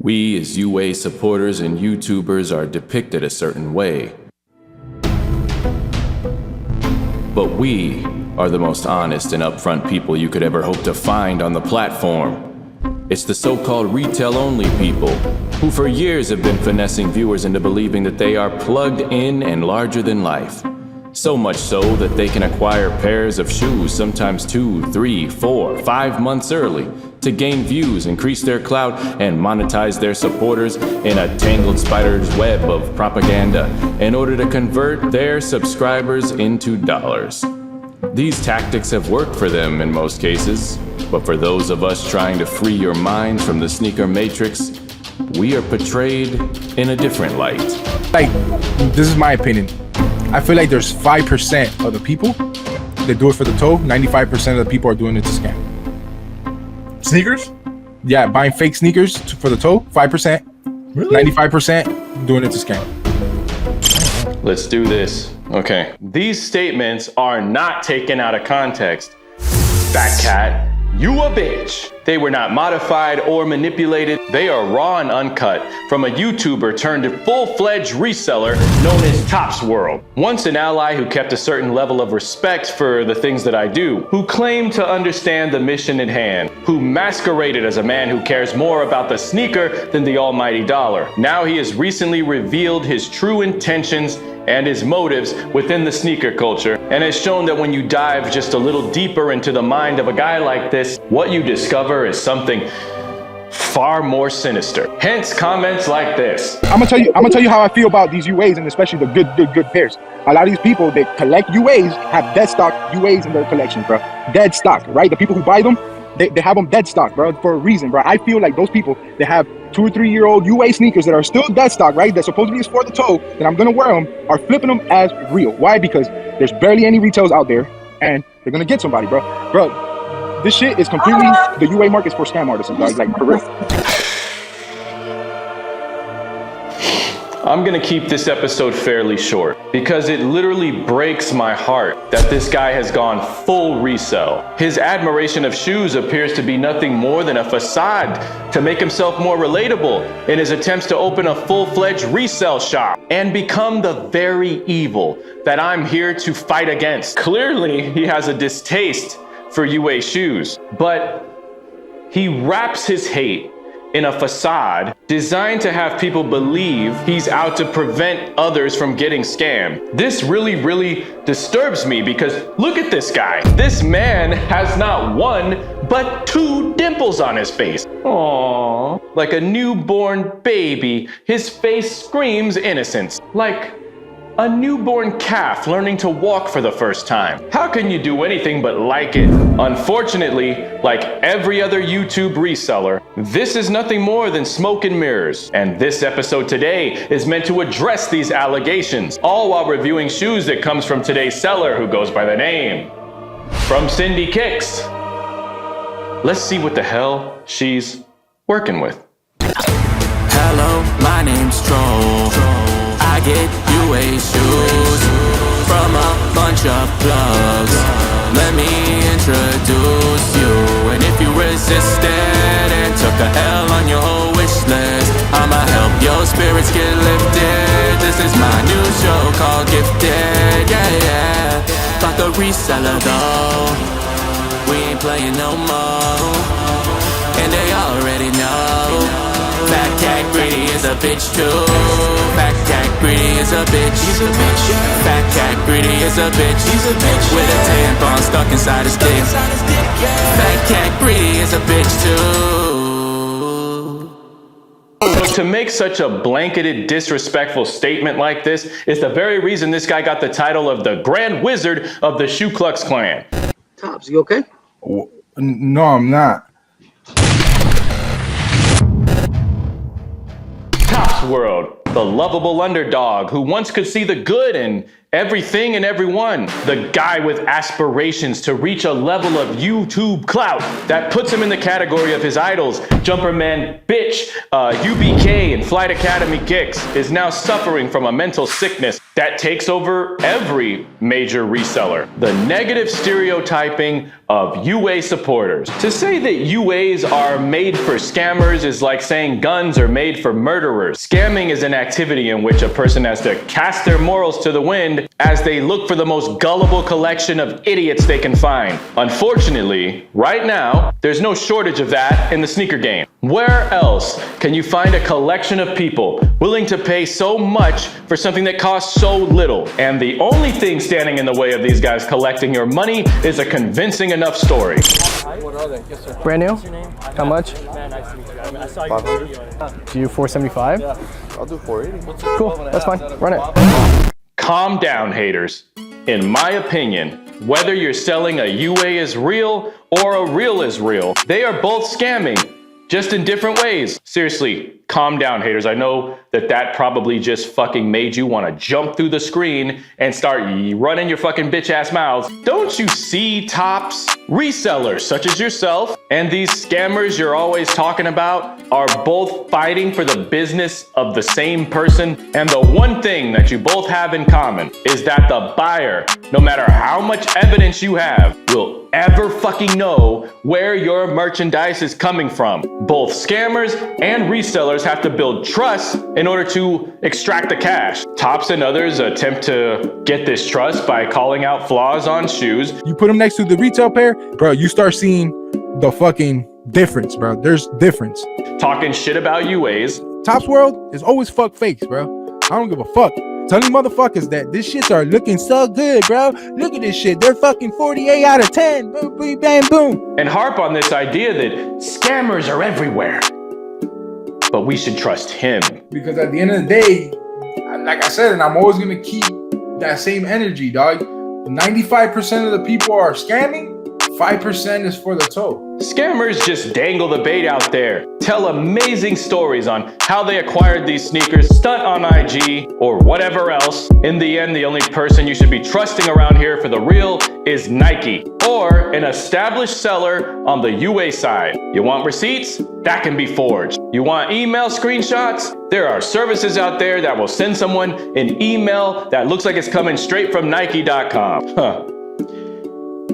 We as UA supporters and YouTubers are depicted a certain way. But we are the most honest and upfront people you could ever hope to find on the platform. It's the so-called retail-only people who for years have been finessing viewers into believing that they are plugged in and larger than life. So much so that they can acquire pairs of shoes sometimes 2, 3, 4, 5 months early to gain views, increase their clout, and monetize their supporters in a tangled spider's web of propaganda in order to convert their subscribers into dollars. These tactics have worked for them in most cases, but for those of us trying to free your minds from the sneaker matrix, we are portrayed in a different light. Like, this is my opinion. I feel like there's 5% of the people that do it for the toe. 95% of the people are doing it to scam. Sneakers? Yeah, buying fake sneakers for the toe. 5%. Really? 95% doing it to scam. Let's do this. Okay. These statements are not taken out of context. Fat cat, you a bitch. They were not modified or manipulated. They are raw and uncut from a YouTuber turned full-fledged reseller known as Topz World. Once an ally who kept a certain level of respect for the things that I do, who claimed to understand the mission at hand, who masqueraded as a man who cares more about the sneaker than the almighty dollar. Now he has recently revealed his true intentions and his motives within the sneaker culture, and has shown that when you dive just a little deeper into the mind of a guy like this, what you discover is something far more sinister. Hence comments like this. I'm gonna tell you how I feel about these UAs, and especially the good pairs. A lot of these people that collect UAs have dead stock UAs in their collection, bro. Dead stock, right? The people who buy them, they have them dead stock, bro, for a reason, bro. I feel like those people that have 2 or 3 year old UA sneakers that are still dead stock, right, that supposedly is for the toe, that I'm gonna wear them, are flipping them as real. Why? Because there's barely any retails out there, and they're gonna get somebody, bro. This shit is completely, the UA market is for scam artists, dog, like for real. I'm gonna keep this episode fairly short because it literally breaks my heart that this guy has gone full resell. His admiration of shoes appears to be nothing more than a facade to make himself more relatable in his attempts to open a full-fledged resell shop and become the very evil that I'm here to fight against. Clearly, he has a distaste for UA shoes, but he wraps his hate in a facade designed to have people believe he's out to prevent others from getting scammed. This really disturbs me because look at this guy. This man has not 1, but 2 dimples on his face. Aww, like a newborn baby, his face screams innocence. Like a newborn calf learning to walk for the first time. How can you do anything but like it? Unfortunately, like every other YouTube reseller, this is nothing more than smoke and mirrors. And this episode today is meant to address these allegations, all while reviewing shoes that comes from today's seller who goes by the name From Cindy Kicks. Let's see what the hell she's working with. Hello, my name's Troll. I get UA shoes from a bunch of plugs. Let me introduce you. And if you resisted and took a L on your whole wish list, I'ma help your spirits get lifted. This is my new show called Gifted. Yeah. Fuck the reseller though, we ain't playing no more, and they already know. Fat cat greedy is a bitch too. Fat cat greedy is a bitch. He's a bitch. Fat cat greedy is a bitch. He's a bitch. With a tampon stuck inside his dick. Fat cat greedy is a bitch too. To make such a blanketed, disrespectful statement like this is the very reason this guy got the title of the Grand Wizard of the Ku Klux Klan. Topz, you okay? No, I'm not. Topz World, the lovable underdog who once could see the good and everything and everyone. The guy with aspirations to reach a level of YouTube clout that puts him in the category of his idols, Jumperman Bitch, UBK, and Flight Academy Kicks, is now suffering from a mental sickness that takes over every major reseller. The negative stereotyping of UA supporters. To say that UAs are made for scammers is like saying guns are made for murderers. Scamming is an activity in which a person has to cast their morals to the wind as they look for the most gullible collection of idiots they can find. Unfortunately, right now, there's no shortage of that in the sneaker game. Where else can you find a collection of people willing to pay so much for something that costs so little? And the only thing standing in the way of these guys collecting your money is a convincing enough story. What are they? Yes, sir. Brand new? What's your name? How much? Man, nice to meet you. I saw your video. Do you 475? Yeah. I'll do 480. Cool, that's fine. Run it. Calm down, haters. In my opinion, whether you're selling a UA is real or a real is real, they are both scamming, just in different ways. Seriously, calm down, haters. I know that probably just fucking made you want to jump through the screen and start running your fucking bitch ass mouths. Don't you see Topz? Resellers such as yourself and these scammers you're always talking about are both fighting for the business of the same person. And the one thing that you both have in common is that the buyer, no matter how much evidence you have, will ever fucking know where your merchandise is coming from. Both scammers and resellers have to build trust in order to extract the cash. Topz and others attempt to get this trust by calling out flaws on shoes. You put them next to the retail pair, bro, you start seeing the fucking difference, bro. There's difference. Talking shit about UAs. Topz world is always fuck fakes, bro. I don't give a fuck. Telling motherfuckers that this shits are looking so good, bro. Look at this shit. They're fucking 48 out of 10. Boom, boom, bam, boom. And harp on this idea that scammers are everywhere. But we should trust him. Because at the end of the day, like I said, and I'm always going to keep that same energy, dog. 95% of the people are scamming. 5% is for the toe. Scammers just dangle the bait out there, tell amazing stories on how they acquired these sneakers, stunt on IG, or whatever else. In the end, the only person you should be trusting around here for the real is Nike, or an established seller on the UA side. You want receipts? That can be forged. You want email screenshots? There are services out there that will send someone an email that looks like it's coming straight from Nike.com. Huh.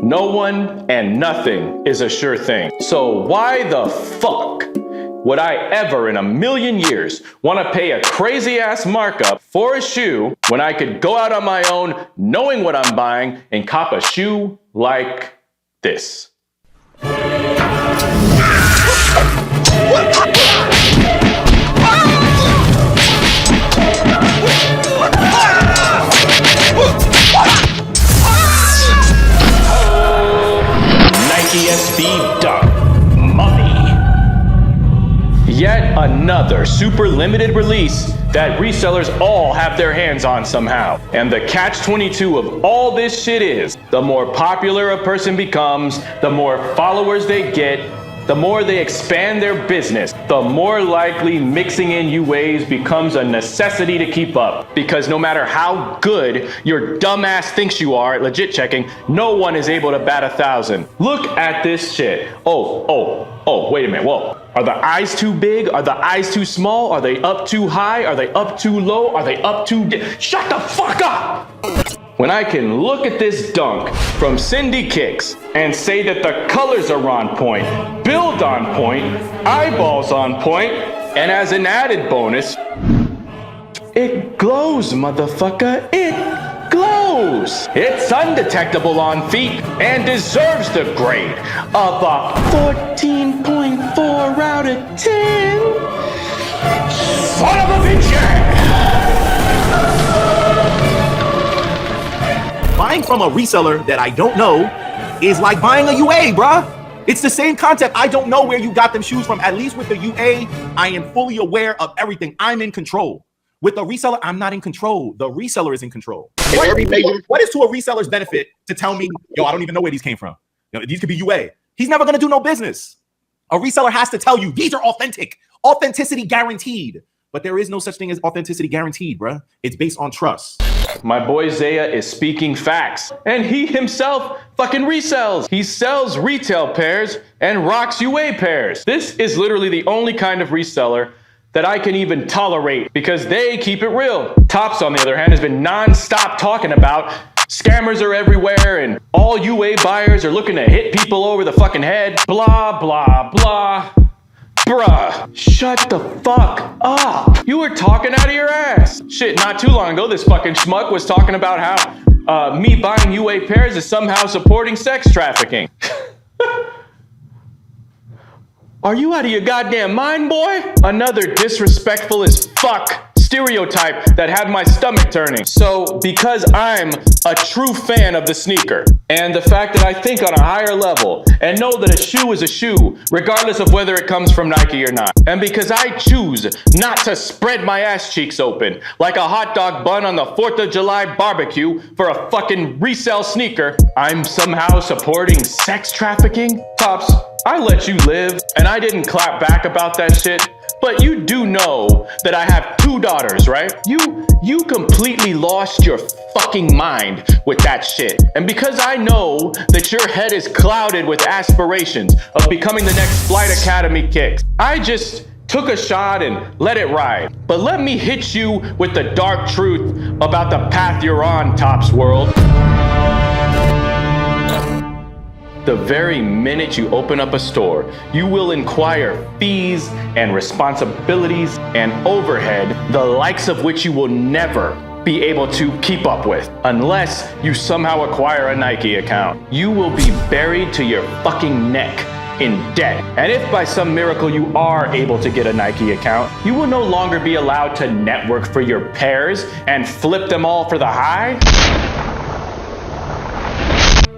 No one and nothing is a sure thing. So why the fuck would I ever in a million years want to pay a crazy ass markup for a shoe when I could go out on my own knowing what I'm buying and cop a shoe like this? SB Dunk Mummy. Yet another super limited release that resellers all have their hands on somehow. And the catch-22 of all this shit is, the more popular a person becomes, the more followers they get, the more they expand their business, the more likely mixing in UAs becomes a necessity to keep up. Because no matter how good your dumbass thinks you are at legit checking, no one is able to bat 1,000. Look at this shit. Oh, wait a minute, whoa. Are the eyes too big? Are the eyes too small? Are they up too high? Are they up too low? Are they up too Shut the fuck up! When I can look at this dunk from Cindy Kicks and say that the colors are on point, build on point, eyeballs on point, and as an added bonus, it glows, motherfucker, it glows. It's undetectable on feet and deserves the grade of a 14.4 out of 10. Son of a bitch! Buying from a reseller that I don't know is like buying a UA, bruh. It's the same concept. I don't know where you got them shoes from. At least with the UA, I am fully aware of everything. I'm in control. With the reseller, I'm not in control. The reseller is in control. What is to a reseller's benefit to tell me, yo, I don't even know where these came from? You know, these could be UA. He's never going to do no business. A reseller has to tell you, these are authentic. Authenticity guaranteed. But there is no such thing as authenticity guaranteed, bruh. It's based on trust. My boy Zaya is speaking facts, and he himself fucking resells. He sells retail pairs and rocks UA pairs. This is literally the only kind of reseller that I can even tolerate because they keep it real. Topz, on the other hand, has been non-stop talking about scammers are everywhere and all UA buyers are looking to hit people over the fucking head. Blah, blah, blah. Bruh, shut the fuck up. You were talking out of your ass. Shit, not too long ago, this fucking schmuck was talking about how me buying UA pairs is somehow supporting sex trafficking. Are you out of your goddamn mind, boy? Another disrespectful as fuck stereotype that had my stomach turning. So, because I'm a true fan of the sneaker, and the fact that I think on a higher level, and know that a shoe is a shoe, regardless of whether it comes from Nike or not, and because I choose not to spread my ass cheeks open like a hot dog bun on the 4th of July barbecue for a fucking resale sneaker, I'm somehow supporting sex trafficking? Topz, I let you live, and I didn't clap back about that shit. But you do know that I have 2 daughters, right? You completely lost your fucking mind with that shit. And because I know that your head is clouded with aspirations of becoming the next Flight Academy Kicks, I just took a shot and let it ride. But let me hit you with the dark truth about the path you're on, Topz world. The very minute you open up a store, you will inquire fees and responsibilities and overhead, the likes of which you will never be able to keep up with unless you somehow acquire a Nike account. You will be buried to your fucking neck in debt. And if by some miracle you are able to get a Nike account, you will no longer be allowed to network for your pairs and flip them all for the high.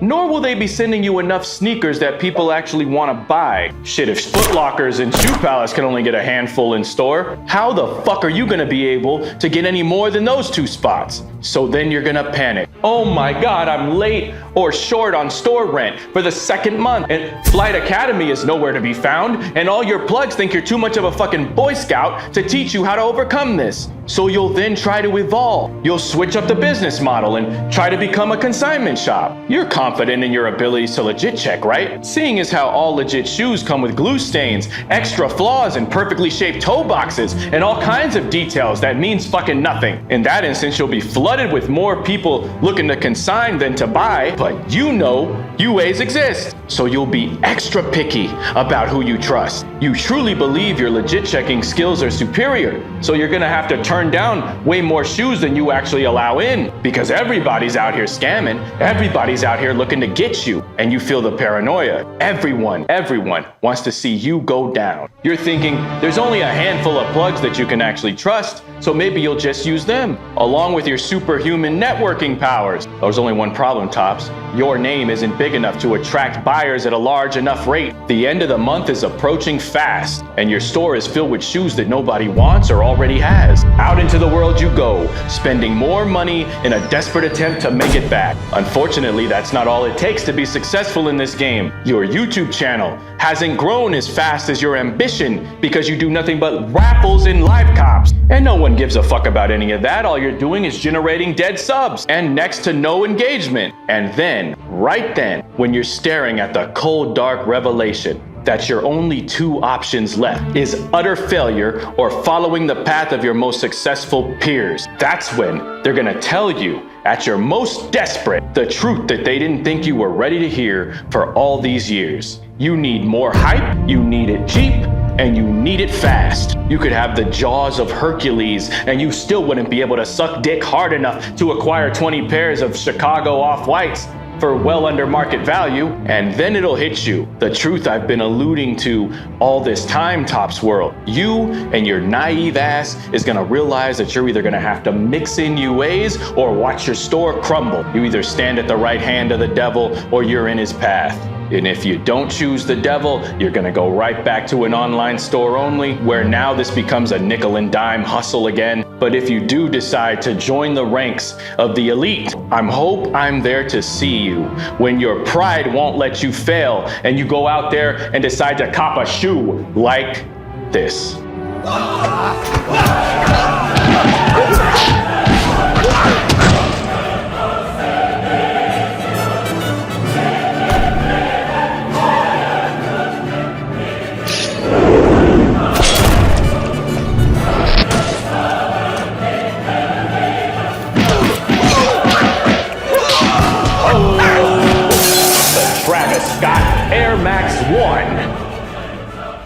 Nor will they be sending you enough sneakers that people actually want to buy. Shit, if Foot Lockers and Shoe Palace can only get a handful in store, how the fuck are you gonna be able to get any more than those 2 spots? So then you're gonna panic. Oh my God, I'm late or short on store rent for the 2nd month, and Flight Academy is nowhere to be found, and all your plugs think you're too much of a fucking Boy Scout to teach you how to overcome this. So you'll then try to evolve. You'll switch up the business model and try to become a consignment shop. You're confident in your abilities to legit check, right? Seeing as how all legit shoes come with glue stains, extra flaws, and perfectly shaped toe boxes, and all kinds of details that means fucking nothing. In that instance, you'll be flooded with more people looking to consign than to buy, but you know UAs exist. So you'll be extra picky about who you trust. You truly believe your legit checking skills are superior, so you're gonna have to turn down way more shoes than you actually allow in, because everybody's out here scamming, everybody's out here looking to get you, and you feel the paranoia. Everyone wants to see you go down. You're thinking there's only a handful of plugs that you can actually trust, so maybe you'll just use them, along with your superhuman networking powers. There's only one problem, Topz. Your name isn't big enough to attract buyers at a large enough rate. The end of the month is approaching fast, and your store is filled with shoes that nobody wants or already has. Out into the world you go, spending more money in a desperate attempt to make it back. Unfortunately, that's not all it takes to be successful in this game. Your YouTube channel hasn't grown as fast as your ambition because you do nothing but raffles and live cops. And no one gives a fuck about any of that. All you're doing is generating dead subs and next to no engagement. And then, right then, when you're staring at the cold, dark revelation that your only 2 options left is utter failure or following the path of your most successful peers, that's when they're gonna tell you at your most desperate the truth that they didn't think you were ready to hear for all these years. You need more hype, you need it cheap, and you need it fast. You could have the jaws of Hercules and you still wouldn't be able to suck dick hard enough to acquire 20 pairs of Chicago off-whites for well under market value, and then it'll hit you. The truth I've been alluding to all this time, Topz world. You and your naive ass is gonna realize that you're either gonna have to mix in UAs or watch your store crumble. You either stand at the right hand of the devil or you're in his path. And if you don't choose the devil, you're gonna go right back to an online store only, where now this becomes a nickel and dime hustle again. But if you do decide to join the ranks of the elite, I'm there to see you when your pride won't let you fail and you go out there and decide to cop a shoe like this.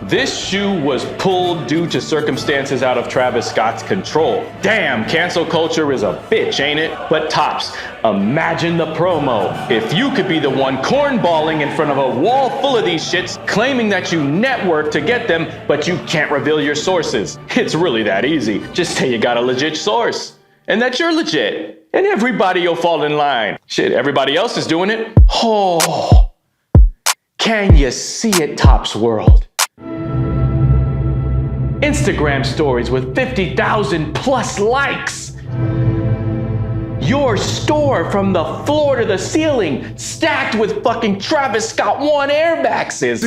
This shoe was pulled due to circumstances out of Travis Scott's control. Damn, cancel culture is a bitch, ain't it? But Topz, imagine the promo. If you could be the one cornballing in front of a wall full of these shits, claiming that you network to get them, but you can't reveal your sources. It's really that easy. Just say you got a legit source, and that you're legit, and everybody will fall in line. Shit, everybody else is doing it. Oh, can you see it, Topz World? Instagram stories with 50,000 plus likes. Your store from the floor to the ceiling, stacked with fucking Travis Scott 1 Air Maxes.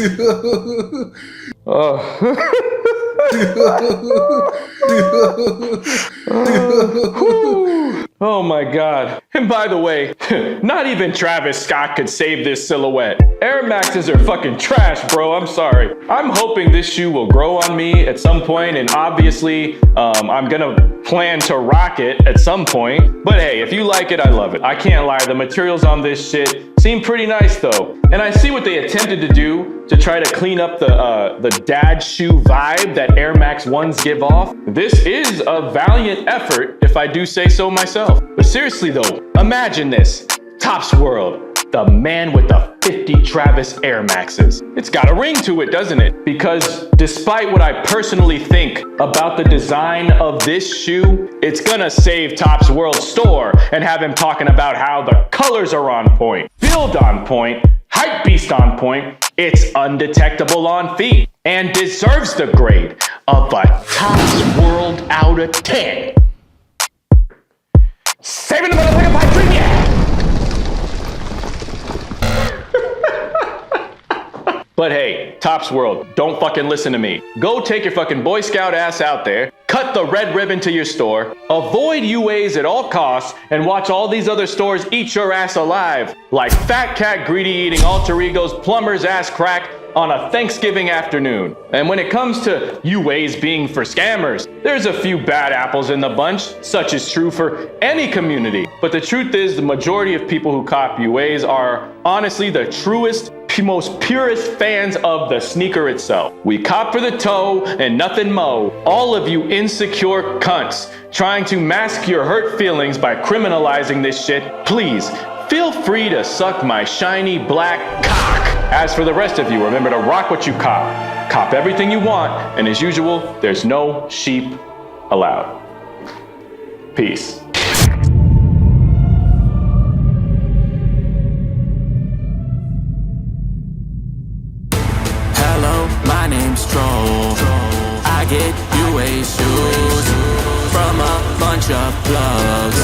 Oh my God. And by the way, not even Travis Scott could save this silhouette. Air Maxes are fucking trash, bro. I'm sorry. I'm hoping this shoe will grow on me at some point, and obviously, I'm gonna plan to rock it at some point. But hey, if you like it, I love it. I can't lie, the materials on this shit seem pretty nice though. And I see what they attempted to do to try to clean up the dad shoe vibe that Air Max 1s give off. This is a valiant effort, if I do say so myself. But seriously though, imagine this. Topz World, the man with the 50 Travis Air Maxes. It's got a ring to it, doesn't it? Because despite what I personally think about the design of this shoe, it's gonna save Topz World's store and have him talking about how the colors are on point, build on point, hype beast on point. It's undetectable on feet and deserves the grade of a Topz World out of 10. Saving the motherfucking pipe dream, yeah! But hey, Topz World, don't fucking listen to me. Go take your fucking Boy Scout ass out there, cut the red ribbon to your store, avoid UAs at all costs, and watch all these other stores eat your ass alive, like Fat Cat Greedy eating Alter Ego's plumber's ass crack on a Thanksgiving afternoon. And when it comes to UAs being for scammers, there's a few bad apples in the bunch, such is true for any community. But the truth is, the majority of people who cop UAs are honestly the truest, most purest fans of the sneaker itself. We cop for the toe and nothing mo. All of you insecure cunts trying to mask your hurt feelings by criminalizing this shit, please feel free to suck my shiny black cock. As for the rest of you, remember to rock what you cop. Cop everything you want, and as usual, there's no sheep allowed. Peace. Hello, my name's Troll. I get UA shoes from a bunch of plugs.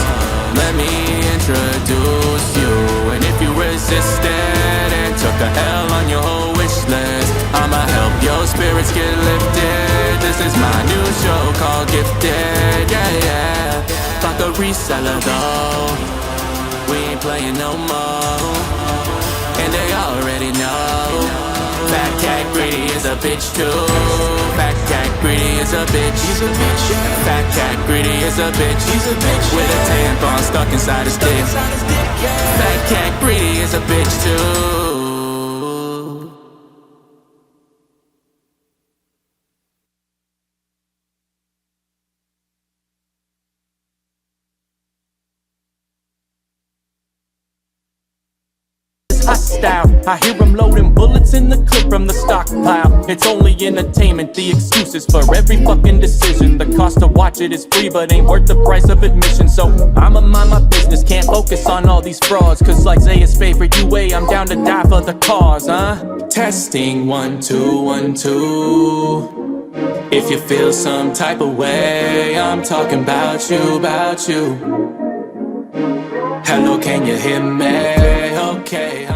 Let me introduce you. And if you resisted and took a L on your whole wish list, I'ma help your spirits get lifted. This is my new show called Gifted. Yeah, yeah. Fuck a reseller though, we ain't playing no more, and they already know. Fat Cat Greedy is a bitch too. Fat Cat Greedy is a bitch. He's a bitch. Fat Cat Greedy is a bitch. He's a bitch. With a tampon stuck inside his dick. Fat Cat Greedy is a bitch too. Style. I hear them loading bullets in the clip from the stockpile. It's only entertainment, the excuses for every fucking decision. The cost to watch it is free, but ain't worth the price of admission. So I'ma mind my business, can't focus on all these frauds. Cause like Zaya's favorite UA, I'm down to die for the cause, huh? Testing 1 2 1 2. If you feel some type of way, I'm talking about you, about you. Hello, can you hear me? Okay,